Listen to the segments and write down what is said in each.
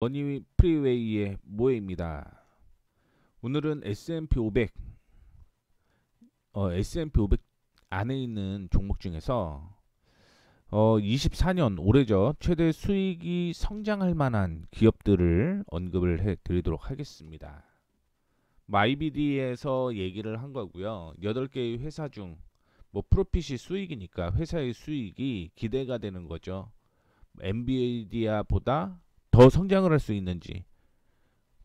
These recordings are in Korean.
머니 프리웨이의 모에입니다. 오늘은 S&P 500, S&P 500 안에 있는 종목 중에서 24년 올해죠. 최대 수익이 성장할 만한 기업들을 언급을 해 드리도록 하겠습니다. IBD에서 얘기를 한 거고요. 8개의 회사 중 뭐 프로핏이 수익이니까 회사의 수익이 기대가 되는 거죠. 엔비디아보다 더 성장을 할 수 있는지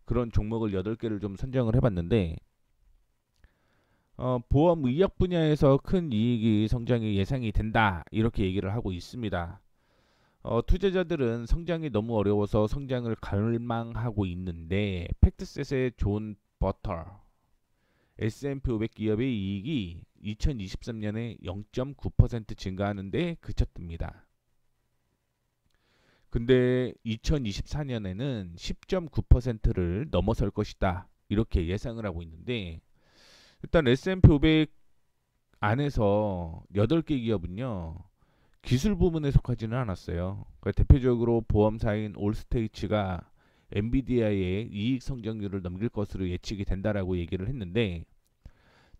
그런 종목을 8개를 좀 선정을 해봤는데 보험 의학 분야에서 큰 이익이 성장이 예상이 된다 이렇게 얘기를 하고 있습니다. 투자자들은 성장이 너무 어려워서 성장을 갈망하고 있는데 팩트셋의 존 버터 S&P 500 기업의 이익이 2023년에 0.9% 증가하는데 그쳤답니다. 근데 2024년에는 10.9%를 넘어설 것이다 이렇게 예상을 하고 있는데 일단 S&P 500 안에서 8개 기업은요 기술 부문에 속하지는 않았어요. 그러니까 대표적으로 보험사인 올스테이츠가 엔비디아의 이익 성장률을 넘길 것으로 예측이 된다라고 얘기를 했는데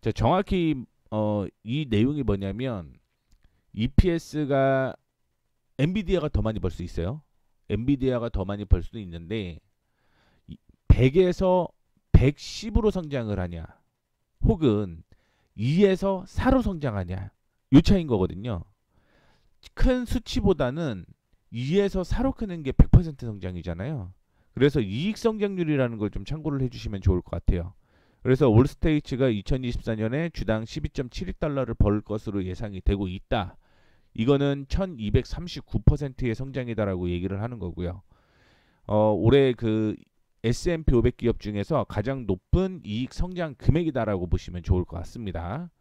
자, 정확히 이 내용이 뭐냐면 EPS가 엔비디아가 더 많이 벌 수 있어요. 엔비디아가 더 많이 벌 수도 있는데 100에서 110으로 성장을 하냐 혹은 2에서 4로 성장하냐 요 차이인 거거든요. 큰 수치보다는 2에서 4로 크는 게 100% 성장이잖아요. 그래서 이익 성장률이라는 걸 좀 참고를 해주시면 좋을 것 같아요. 그래서 올스테이츠가 2024년에 주당 12.72달러를 벌 것으로 예상이 되고 있다. 이거는 1239%의 성장이다라고 얘기를 하는 거고요. 올해 그 S&P 500 기업 중에서 가장 높은 이익 성장 금액이다라고 보시면 좋을 것 같습니다.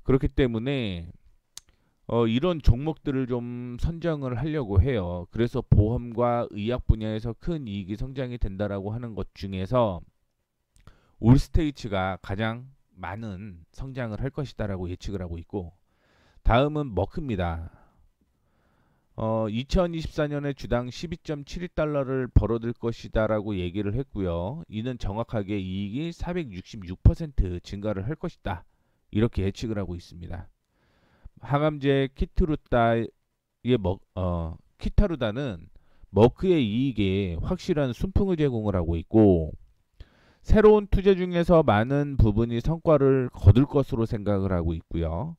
그렇기 때문에 이런 종목들을 좀 선정을 하려고 해요. 그래서 보험과 의학 분야에서 큰 이익이 성장이 된다라고 하는 것 중에서 올스테이츠가 가장 많은 성장을 할 것이다라고 예측을 하고 있고 다음은 머크입니다. 2024년에 주당 12.72달러를 벌어들 것이다라고 얘기를 했고요. 이는 정확하게 이익이 466% 증가를 할 것이다. 이렇게 예측을 하고 있습니다. 항암제 키타루다는 머크의 이익에 확실한 순풍을 제공을 하고 있고 새로운 투자 중에서 많은 부분이 성과를 거둘 것으로 생각을 하고 있고요.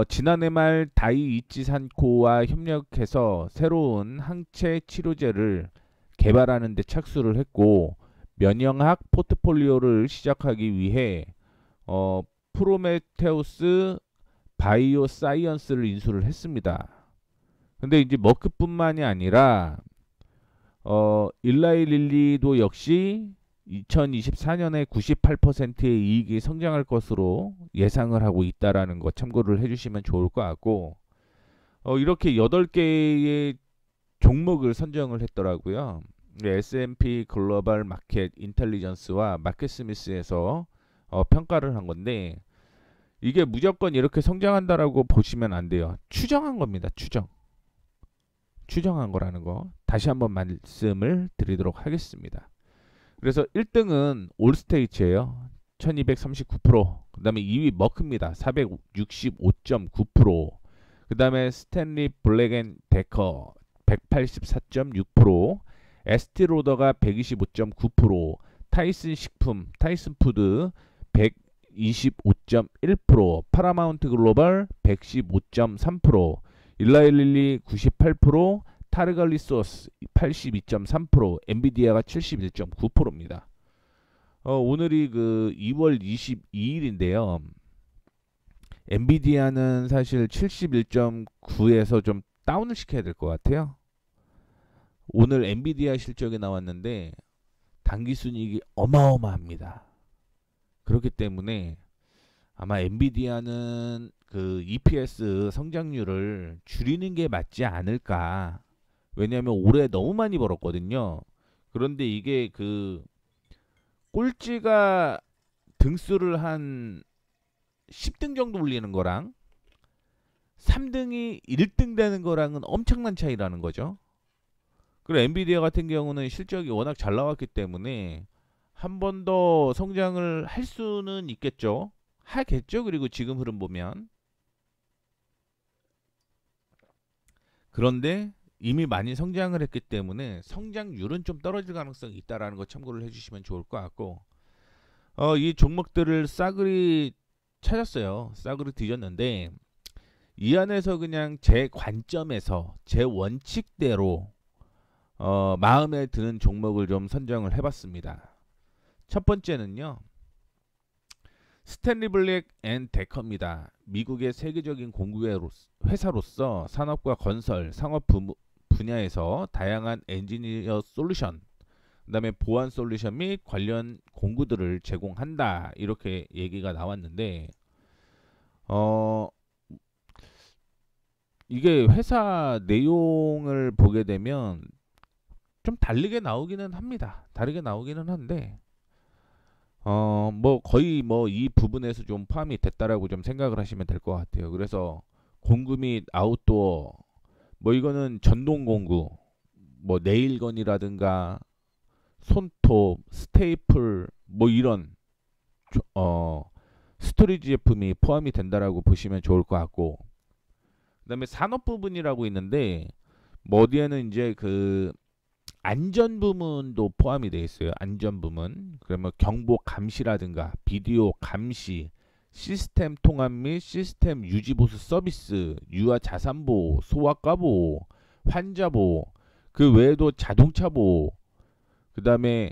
지난해 말 다이이치산코와 협력해서 새로운 항체 치료제를 개발하는 데 착수를 했고 면역학 포트폴리오를 시작하기 위해 프로메테우스 바이오 사이언스를 인수를 했습니다. 근데 이제 머크뿐만이 아니라 일라이 릴리도 역시 2024년에 98%의 이익이 성장할 것으로 예상을 하고 있다라는 거 참고를 해주시면 좋을 것 같고 이렇게 8개의 종목을 선정을 했더라고요. S&P 글로벌 마켓 인텔리전스와 마켓 스미스에서 평가를 한 건데 이게 무조건 이렇게 성장한다라고 보시면 안 돼요. 추정한 겁니다. 추정한 거라는 거 다시 한번 말씀을 드리도록 하겠습니다. 그래서 1등은 올스테이츠예요. 1239%. 그다음에 2위 머크입니다. 465.9%. 그다음에 스탠리 블랙앤데커 184.6%. 에스티로더가 125.9%. 타이슨 식품, 타이슨 푸드 125.1%. 파라마운트 글로벌 115.3%. 일라일릴리 98%. 타르갈리소스 82.3%, 엔비디아가 71.9%입니다. 오늘이 그 2월 22일인데요. 엔비디아는 사실 71.9에서 좀 다운을 시켜야 될 것 같아요. 오늘 엔비디아 실적이 나왔는데 당기순이익이 어마어마합니다. 그렇기 때문에 아마 엔비디아는 그 EPS 성장률을 줄이는 게 맞지 않을까. 왜냐하면 올해 너무 많이 벌었거든요. 그런데 이게 그 꼴찌가 등수를 한 10등 정도 올리는 거랑 3등이 1등 되는 거랑은 엄청난 차이라는 거죠. 그리고 엔비디아 같은 경우는 실적이 워낙 잘 나왔기 때문에 한 번 더 성장을 할 수는 있겠죠. 하겠죠. 그리고 지금 흐름 보면. 그런데 이미 많이 성장을 했기 때문에 성장률은 좀 떨어질 가능성이 있다라는 거 참고를 해주시면 좋을 것 같고, 이 종목들을 싸그리 찾았어요. 싸그리 뒤졌는데 이 안에서 그냥 제 관점에서 제 원칙대로 마음에 드는 종목을 좀 선정을 해봤습니다. 첫 번째는요, 스탠리 블랙 앤 데커입니다. 미국의 세계적인 공구 회사로서 산업과 건설, 상업 분야에서 다양한 엔지니어 솔루션, 그다음에 보안 솔루션 및 관련 공구들을 제공한다. 이렇게 얘기가 나왔는데, 이게 회사 내용을 보게 되면 좀 다르게 나오기는 합니다. 다르게 나오기는 한데, 뭐 거의 뭐 이 부분에서 좀 포함이 됐다라고 좀 생각을 하시면 될 것 같아요. 그래서 공구 및 아웃도어, 뭐 이거는 전동 공구, 뭐 네일건이라든가 손톱, 스테이플, 뭐 이런 스토리지 제품이 포함이 된다라고 보시면 좋을 것 같고, 그다음에 산업 부분이라고 있는데 뭐 어디에는 이제 그 안전 부문도 포함이 되어 있어요. 안전 부문. 그러면 경보 감시라든가 비디오 감시, 시스템 통합 및 시스템 유지 보수 서비스, 유아 자산 보호, 소아과 보호, 환자 보호, 그 외에도 자동차 보호, 그다음에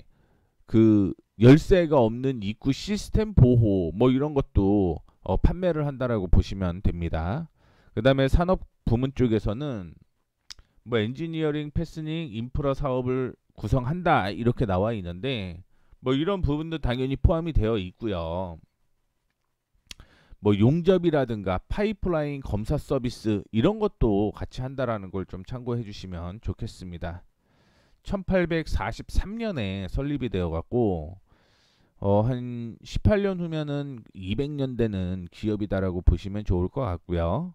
그 열쇠가 없는 입구 시스템 보호, 뭐 이런 것도 판매를 한다라고 보시면 됩니다. 그다음에 산업 부문 쪽에서는 뭐 엔지니어링, 패스닝, 인프라 사업을 구성한다 이렇게 나와 있는데, 뭐 이런 부분도 당연히 포함이 되어 있고요. 뭐 용접이라든가 파이프라인 검사 서비스 이런 것도 같이 한다라는 걸 좀 참고해 주시면 좋겠습니다. 1843년에 설립이 되어 갖고 한 18년 후면은 200년 되는 기업이다라고 보시면 좋을 것 같고요.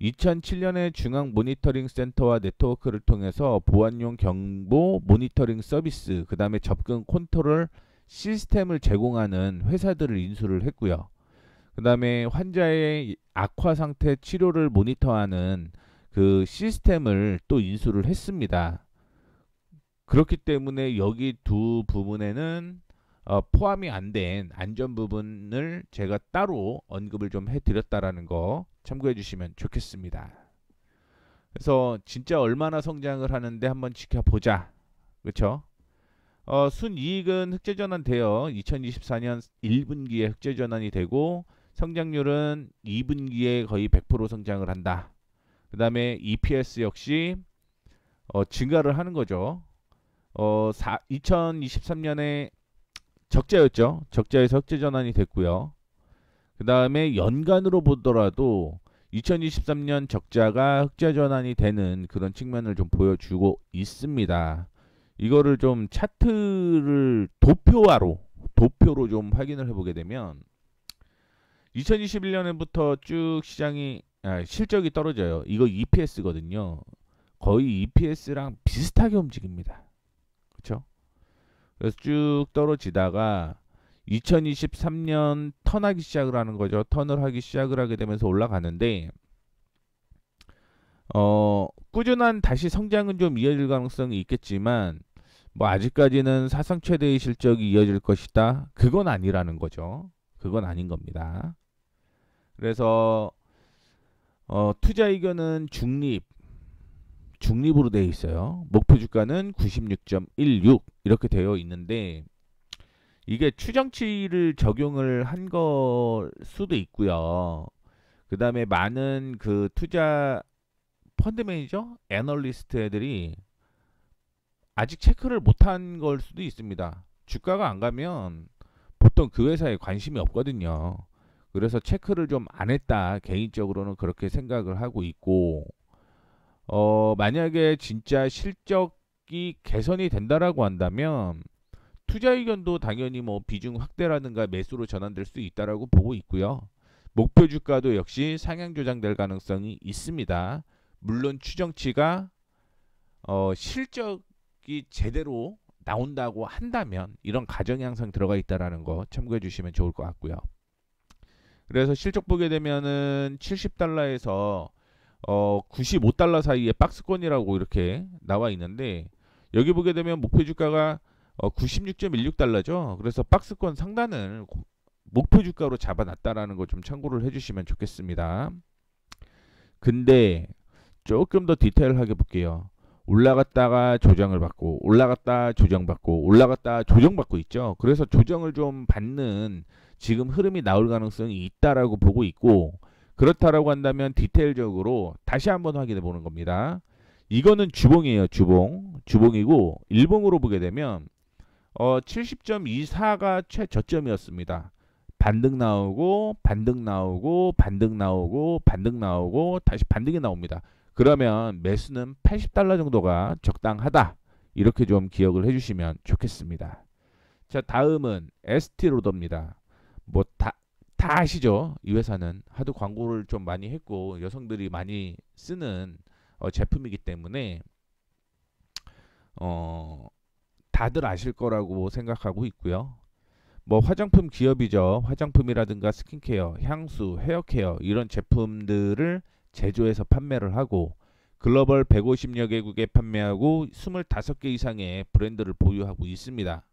2007년에 중앙 모니터링 센터와 네트워크를 통해서 보안용 경보 모니터링 서비스, 그 다음에 접근 컨트롤 시스템을 제공하는 회사들을 인수를 했고요. 그 다음에 환자의 악화 상태 치료를 모니터하는 그 시스템을 또 인수를 했습니다. 그렇기 때문에 여기 두 부분에는 포함이 안 된 안전 부분을 제가 따로 언급을 좀 해드렸다라는 거 참고해 주시면 좋겠습니다. 그래서 진짜 얼마나 성장을 하는데 한번 지켜보자. 그렇죠? 순이익은 흑재전환되어 2024년 1분기에 흑재전환이 되고, 성장률은 2분기에 거의 100% 성장을 한다. 그 다음에 EPS 역시 증가를 하는 거죠. 2023년에 적자였죠. 적자에서 흑재전환이 됐고요. 그 다음에 연간으로 보더라도 2023년 적자가 흑자전환이 되는 그런 측면을 좀 보여주고 있습니다. 이거를 좀 차트를 도표로 좀 확인을 해보게 되면 2021년부터 쭉 실적이 떨어져요. 이거 EPS거든요. 거의 EPS랑 비슷하게 움직입니다. 그렇죠? 그래서 쭉 떨어지다가 2023년 턴하기 시작을 하는 거죠. 턴을 하기 시작을 하게 되면서 올라가는데, 꾸준한 다시 성장은 좀 이어질 가능성이 있겠지만, 뭐 아직까지는 사상 최대의 실적이 이어질 것이다. 그건 아니라는 거죠. 그건 아닌 겁니다. 그래서 투자 의견은 중립으로 되어 있어요. 목표 주가는 96.16 이렇게 되어 있는데, 이게 추정치를 적용을 한 걸 수도 있고요. 그 다음에 많은 그 투자 펀드 매니저, 애널리스트 애들이 아직 체크를 못한 걸 수도 있습니다. 주가가 안 가면 보통 그 회사에 관심이 없거든요. 그래서 체크를 좀 안 했다. 개인적으로는 그렇게 생각을 하고 있고, 만약에 진짜 실적이 개선이 된다라고 한다면 투자 의견도 당연히 뭐 비중 확대라든가 매수로 전환될 수 있다라고 보고 있고요. 목표 주가도 역시 상향 조정될 가능성이 있습니다. 물론 추정치가 실적이 제대로 나온다고 한다면 이런 가정이 항상 들어가 있다라는 거 참고해 주시면 좋을 것 같고요. 그래서 실적 보게 되면은 70달러에서 95달러 사이에 박스권이라고 이렇게 나와 있는데, 여기 보게 되면 목표 주가가 96.16달러죠. 그래서 박스권 상단을 목표 주가로 잡아놨다라는 거 좀 참고를 해주시면 좋겠습니다. 근데 조금 더 디테일하게 볼게요. 올라갔다가 조정을 받고 올라갔다 조정받고 올라갔다 조정받고 있죠. 그래서 조정을 좀 받는 지금 흐름이 나올 가능성이 있다라고 보고 있고, 그렇다라고 한다면 디테일적으로 다시 한번 확인해 보는 겁니다. 이거는 주봉이에요. 주봉이고 일봉으로 보게 되면 70.24가 최저점이었습니다. 반등 나오고 반등 나오고 반등 나오고 반등 나오고 다시 반등이 나옵니다. 그러면 매수는 80달러 정도가 적당하다, 이렇게 좀 기억을 해주시면 좋겠습니다. 자, 다음은 ST로더입니다. 뭐 다 아시죠? 이 회사는 하도 광고를 좀 많이 했고 여성들이 많이 쓰는 제품이기 때문에 다들 아실 거라고 생각하고 있고요. 뭐 화장품 기업이죠. 화장품이라든가 스킨케어, 향수, 헤어케어 이런 제품들을 제조해서 판매를 하고 글로벌 150여 개국에 판매하고 25개 이상의 브랜드를 보유하고 있습니다.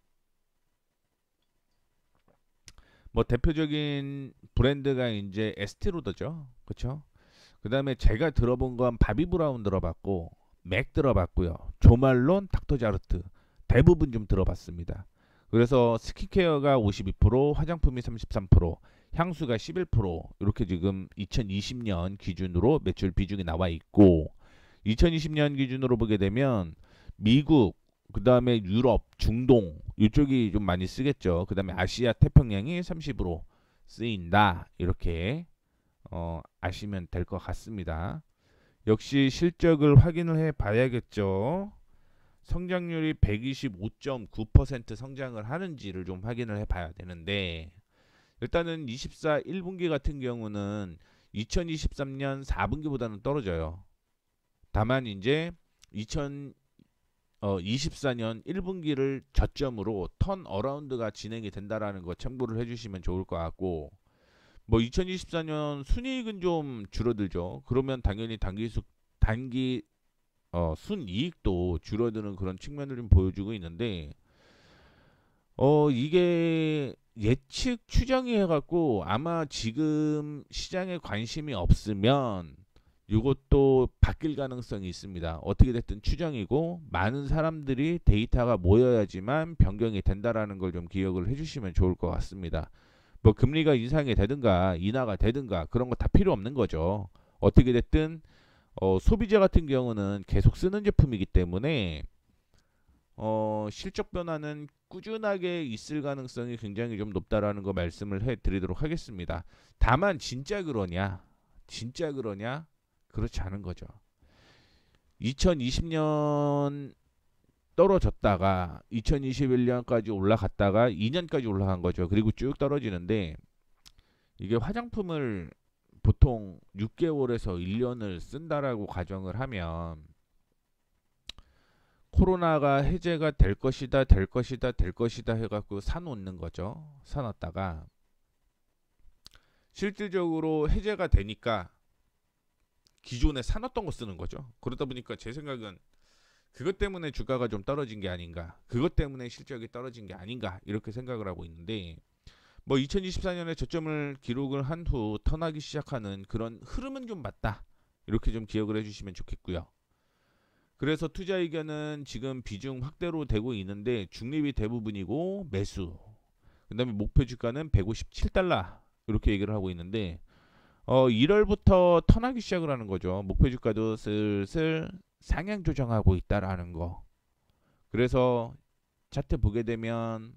뭐 대표적인 브랜드가 이제 에스티로더죠. 그렇죠? 그다음에 제가 들어본 건 바비브라운 들어봤고 맥 들어봤고요. 조말론, 닥터자르트 대부분 좀 들어봤습니다. 그래서 스킨케어가 52%, 화장품이 33%, 향수가 11% 이렇게 지금 2020년 기준으로 매출 비중이 나와 있고, 2020년 기준으로 보게 되면 미국, 그 다음에 유럽, 중동 이쪽이 좀 많이 쓰겠죠. 그 다음에 아시아 태평양이 30으로 쓰인다, 이렇게 아시면 될 것 같습니다. 역시 실적을 확인을 해 봐야겠죠. 성장률이 125.9% 성장을 하는지를 좀 확인을 해 봐야 되는데, 일단은 24 1분기 같은 경우는 2023년 4분기보다는 떨어져요. 다만 이제 2024년 1분기를 저점으로 턴 어라운드가 진행이 된다라는 거 참고를 해주시면 좋을 것 같고, 뭐 2024년 순이익은 좀 줄어들죠. 그러면 당연히 단기 순이익도 줄어드는 그런 측면을 좀 보여주고 있는데, 이게 예측 추정이 해갖고 아마 지금 시장에 관심이 없으면 이것도 바뀔 가능성이 있습니다. 어떻게 됐든 추정이고 많은 사람들이 데이터가 모여야지만 변경이 된다라는 걸 좀 기억을 해주시면 좋을 것 같습니다. 뭐 금리가 인상이 되든가 인하가 되든가 그런 거 다 필요 없는 거죠. 어떻게 됐든 소비자 같은 경우는 계속 쓰는 제품이기 때문에 실적 변화는 꾸준하게 있을 가능성이 굉장히 좀 높다라는 거 말씀을 해드리도록 하겠습니다. 다만 진짜 그러냐? 진짜 그러냐? 그렇지 않은 거죠. 2020년 떨어졌다가 2021년까지 올라갔다가 2년까지 올라간 거죠. 그리고 쭉 떨어지는데, 이게 화장품을 보통 6개월에서 1년을 쓴다라고 가정을 하면 코로나가 해제가 될 것이다 될 것이다 될 것이다 해갖고 사놓는 거죠. 사놨다가 실질적으로 해제가 되니까 기존에 사놨던 거 쓰는 거죠. 그러다 보니까 제 생각은 그것 때문에 주가가 좀 떨어진 게 아닌가, 그것 때문에 실적이 떨어진 게 아닌가, 이렇게 생각을 하고 있는데, 뭐 2024년에 저점을 기록을 한 후 턴하기 시작하는 그런 흐름은 좀 맞다, 이렇게 좀 기억을 해주시면 좋겠고요. 그래서 투자 의견은 지금 비중 확대로 되고 있는데 중립이 대부분이고 매수, 그 다음에 목표 주가는 157달러 이렇게 얘기를 하고 있는데, 1월부터 턴하기 시작을 하는 거죠. 목표 주가도 슬슬 상향 조정하고 있다라는 거. 그래서 차트 보게 되면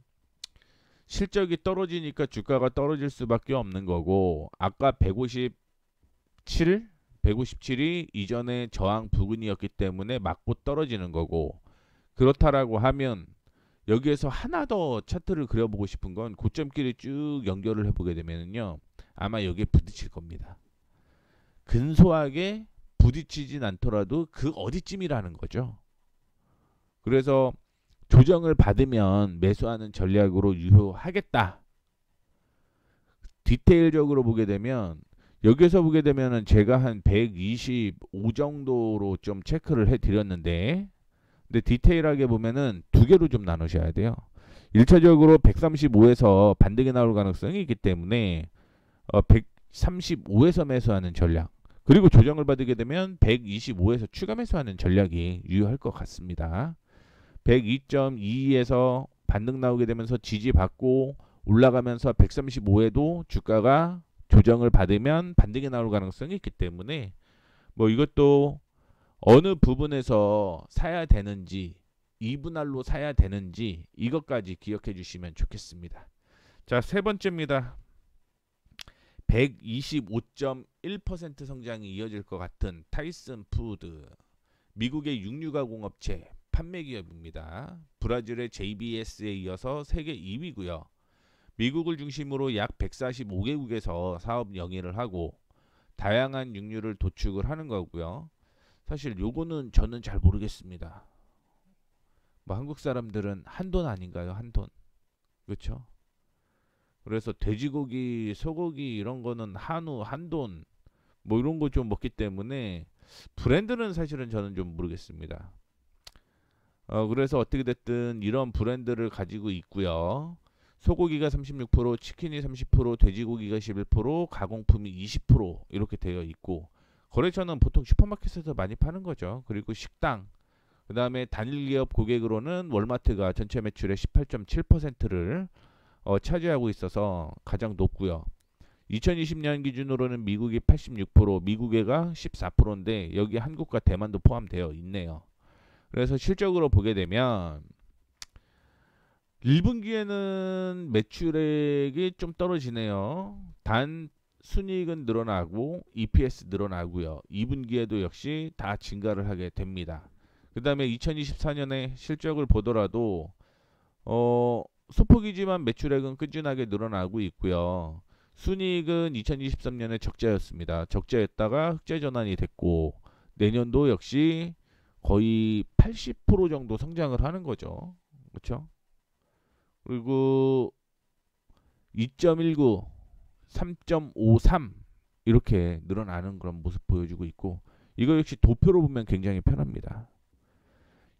실적이 떨어지니까 주가가 떨어질 수밖에 없는 거고, 아까 157이 이전에 저항 부근이었기 때문에 맞고 떨어지는 거고, 그렇다라고 하면 여기에서 하나 더 차트를 그려보고 싶은 건 고점끼리 쭉 연결을 해보게 되면요, 아마 여기에 부딪힐 겁니다. 근소하게 부딪히진 않더라도 그 어디쯤이라는 거죠. 그래서 조정을 받으면 매수하는 전략으로 유효하겠다. 디테일적으로 보게 되면 여기서 보게 되면은 제가 한 125 정도로 좀 체크를 해 드렸는데, 근데 디테일하게 보면은 두 개로 좀 나누셔야 돼요. 1차적으로 135에서 반등이 나올 가능성이 있기 때문에 135에서 매수하는 전략, 그리고 조정을 받게 되면 125에서 추가 매수하는 전략이 유효할 것 같습니다. 102.22에서 반등 나오게 되면서 지지받고 올라가면서 135에도 주가가 조정을 받으면 반등이 나올 가능성이 있기 때문에 뭐 이것도 어느 부분에서 사야 되는지, 2분할로 사야 되는지 이것까지 기억해 주시면 좋겠습니다. 자, 세 번째입니다. 125.1% 성장이 이어질 것 같은 타이슨 푸드, 미국의 육류가공업체 판매 기업입니다. 브라질의 JBS에 이어서 세계 2위고요. 미국을 중심으로 약 145개국에서 사업 영위를 하고 다양한 육류를 도축을 하는 거고요. 사실 요거는 저는 잘 모르겠습니다. 뭐 한국 사람들은 한돈 아닌가요? 한돈. 그렇죠? 그래서 돼지고기, 소고기 이런 거는 한우, 한돈 뭐 이런 거 좀 먹기 때문에 브랜드는 사실은 저는 좀 모르겠습니다. 그래서 어떻게 됐든 이런 브랜드를 가지고 있고요. 소고기가 36%, 치킨이 30%, 돼지고기가 11%, 가공품이 20% 이렇게 되어 있고, 거래처는 보통 슈퍼마켓에서 많이 파는 거죠. 그리고 식당, 그 다음에 단일 기업 고객으로는 월마트가 전체 매출의 18.7%를 차지하고 있어서 가장 높고요. 2020년 기준으로는 미국이 86%, 미국애가 14%인데 여기 한국과 대만도 포함되어 있네요. 그래서 실적으로 보게 되면 1분기에는 매출액이 좀 떨어지네요. 단 순이익은 늘어나고 EPS 늘어나고요. 2분기에도 역시 다 증가를 하게 됩니다. 그 다음에 2024년에 실적을 보더라도 소폭이지만 매출액은 꾸준하게 늘어나고 있고요. 순이익은 2023년에 적자였습니다. 적자였다가 흑자 전환이 됐고 내년도 역시 거의 80% 정도 성장을 하는 거죠. 그렇죠? 그리고 2.19, 3.53 이렇게 늘어나는 그런 모습 보여주고 있고, 이거 역시 도표로 보면 굉장히 편합니다.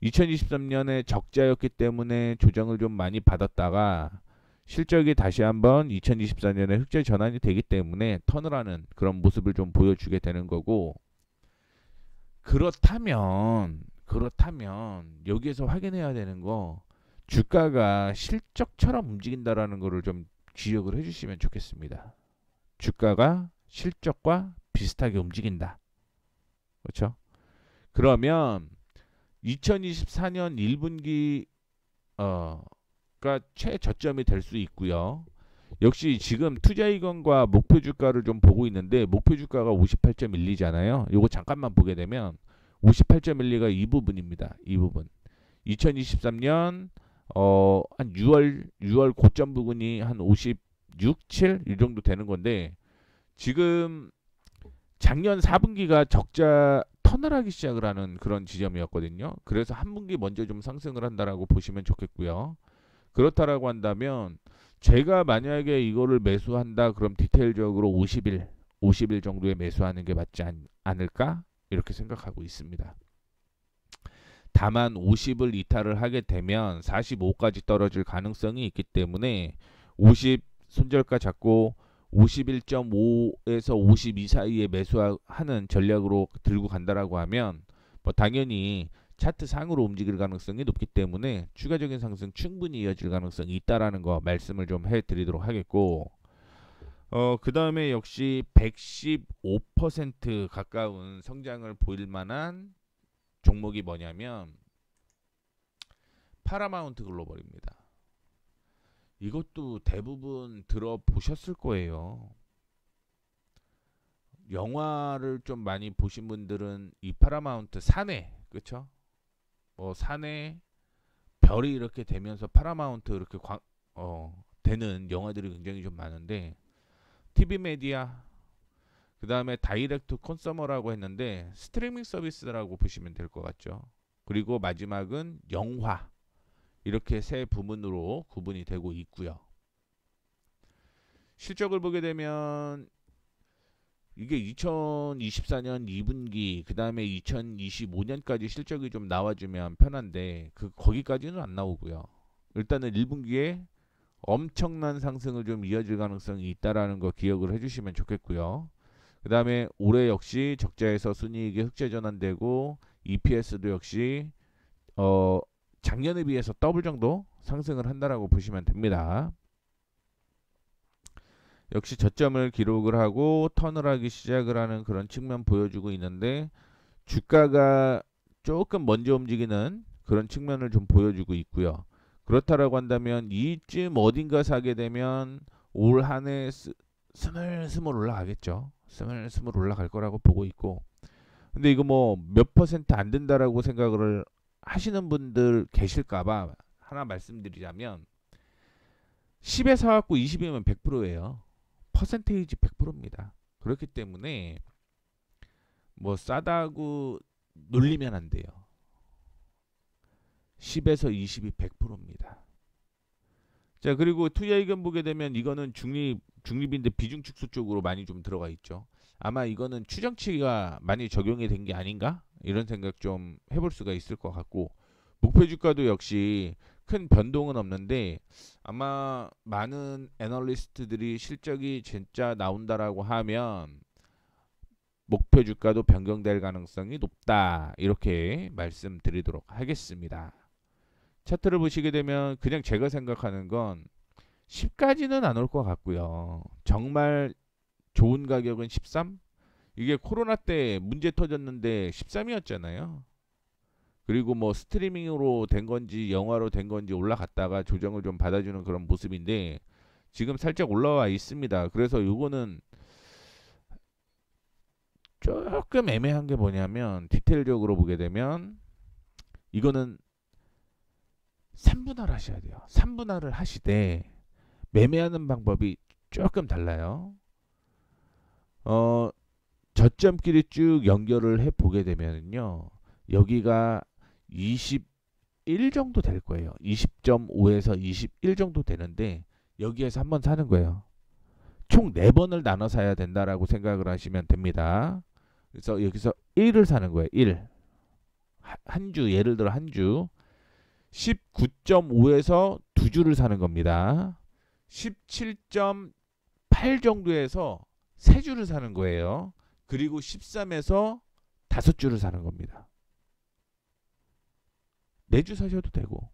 2023년에 적자였기 때문에 조정을 좀 많이 받았다가 실적이 다시 한번 2024년에 흑자 전환이 되기 때문에 턴을 하는 그런 모습을 좀 보여주게 되는 거고, 그렇다면 여기에서 확인해야 되는 거, 주가가 실적처럼 움직인다라는 거를 좀 기억을 해주시면 좋겠습니다. 주가가 실적과 비슷하게 움직인다. 그렇죠? 그러면 2024년 1분기 가 최저점이 될 수 있고요. 역시 지금 투자이건과 목표 주가를 좀 보고 있는데 목표 주가가 58.12잖아요. 요거 잠깐만 보게 되면 58.12가 이 부분입니다. 이 부분. 2023년 한 6월 고점 부분이 한 56, 7 이 정도 되는 건데, 지금 작년 4분기가 적자 턴을 하기 시작을 하는 그런 지점이었거든요. 그래서 한 분기 먼저 좀 상승을 한다라고 보시면 좋겠고요. 그렇다라고 한다면 제가 만약에 이거를 매수한다 그럼 디테일적으로 50일 정도에 매수하는 게 맞지 않을까 이렇게 생각하고 있습니다. 다만 50을 이탈을 하게 되면 45까지 떨어질 가능성이 있기 때문에 50 손절가 잡고 51.5에서 52 사이에 매수하는 전략으로 들고 간다라고 하면 뭐 당연히 차트 상으로 움직일 가능성이 높기 때문에 추가적인 상승 충분히 이어질 가능성이 있다라는 거 말씀을 좀 해드리도록 하겠고, 그 다음에 역시 115% 가까운 성장을 보일 만한 종목이 뭐냐면 파라마운트 글로벌입니다. 이것도 대부분 들어보셨을 거예요. 영화를 좀 많이 보신 분들은 이 파라마운트 사내, 그쵸? 뭐 사내 별이 이렇게 되면서 파라마운트 이렇게 되는 영화들이 굉장히 좀 많은데, TV 메디아, 그 다음에 다이렉트 컨서머라고 했는데 스트리밍 서비스라고 보시면 될 것 같죠. 그리고 마지막은 영화. 이렇게 세 부문으로 구분이 되고 있고요. 실적을 보게 되면 이게 2024년 2분기 그 다음에 2025년까지 실적이 좀 나와주면 편한데 거기까지는 안 나오고요. 일단은 1분기에 엄청난 상승을 좀 이어질 가능성이 있다라는 거 기억을 해주시면 좋겠고요. 그 다음에 올해 역시 적자에서 순이익이 흑자 전환되고 EPS도 역시 작년에 비해서 더블 정도 상승을 한다라고 보시면 됩니다. 역시 저점을 기록을 하고 턴을 하기 시작을 하는 그런 측면 보여주고 있는데 주가가 조금 먼저 움직이는 그런 측면을 좀 보여주고 있고요. 그렇다라고 한다면 이쯤 어딘가 사게 되면 올 한해 스물스물 올라가겠죠. 스물스물 올라갈 거라고 보고 있고, 근데 이거 뭐 몇 퍼센트 안 된다라고 생각을 하시는 분들 계실까봐 하나 말씀드리자면 10에 사갖고 20이면 100%예요. 퍼센테이지 100%입니다. 그렇기 때문에 뭐 싸다고 놀리면 안 돼요. 10에서 20이 100%입니다. 자, 그리고 투자 의견 보게 되면 이거는 중립인데 비중 축소 쪽으로 많이 좀 들어가 있죠. 아마 이거는 추정치가 많이 적용이 된 게 아닌가? 이런 생각 좀 해볼 수가 있을 것 같고, 목표 주가도 역시 큰 변동은 없는데 아마 많은 애널리스트들이 실적이 진짜 나온다라고 하면 목표 주가도 변경될 가능성이 높다, 이렇게 말씀드리도록 하겠습니다. 차트를 보시게 되면 그냥 제가 생각하는 건 10까지는 안 올 것 같고요. 정말 좋은 가격은 13? 이게 코로나 때 문제 터졌는데 13이었잖아요. 그리고 뭐 스트리밍으로 된 건지 영화로 된 건지 올라갔다가 조정을 좀 받아주는 그런 모습인데 지금 살짝 올라와 있습니다. 그래서 요거는 조금 애매한 게 뭐냐면 디테일적으로 보게 되면 이거는 3분할 하셔야 돼요. 3분할을 하시되 매매하는 방법이 조금 달라요. 저점끼리 쭉 연결을 해 보게 되면요, 여기가 21 정도 될 거예요. 20.5에서 21 정도 되는데 여기에서 한번 사는 거예요. 총 4번을 나눠 사야 된다라고 생각을 하시면 됩니다. 그래서 여기서 1을 사는 거예요. 1. 한 주, 예를 들어 한 주 19.5에서 2주를 사는 겁니다. 17.8 정도에서 3주를 사는 거예요. 그리고 13에서 5주를 사는 겁니다. 4주 사셔도 되고,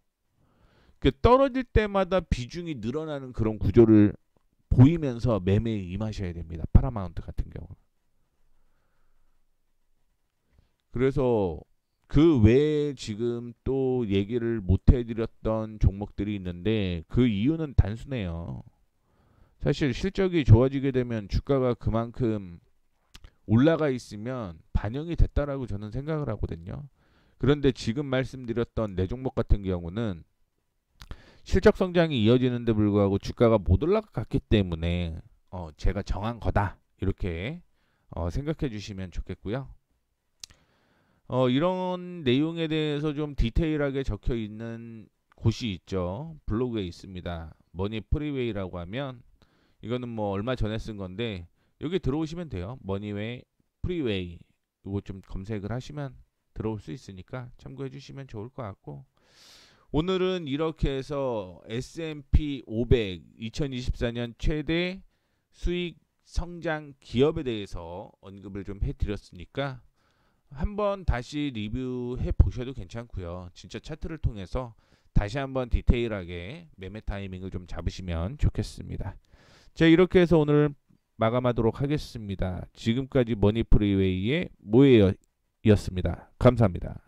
떨어질 때마다 비중이 늘어나는 그런 구조를 보이면서 매매에 임하셔야 됩니다. 파라마운트 같은 경우는. 그래서 그 외에 지금 또 얘기를 못 해드렸던 종목들이 있는데 그 이유는 단순해요. 사실 실적이 좋아지게 되면 주가가 그만큼 올라가 있으면 반영이 됐다라고 저는 생각을 하거든요. 그런데 지금 말씀드렸던 네 종목 같은 경우는 실적 성장이 이어지는데 불구하고 주가가 못 올라갔기 때문에 제가 정한 거다, 이렇게 생각해 주시면 좋겠고요. 이런 내용에 대해서 좀 디테일하게 적혀 있는 곳이 있죠. 블로그에 있습니다. 머니 프리웨이라고 하면, 이거는 뭐 얼마 전에 쓴 건데 여기 들어오시면 돼요. 머니웨이 프리웨이, 이거 좀 검색을 하시면 들어올 수 있으니까 참고해 주시면 좋을 것 같고, 오늘은 이렇게 해서 S&P 500 2024년 최대 수익 성장 기업에 대해서 언급을 좀 해드렸으니까 한번 다시 리뷰해 보셔도 괜찮고요. 진짜 차트를 통해서 다시 한번 디테일하게 매매 타이밍을 좀 잡으시면 좋겠습니다. 자, 이렇게 해서 오늘 마감하도록 하겠습니다. 지금까지 머니프리웨이의 모에였습니다. 감사합니다.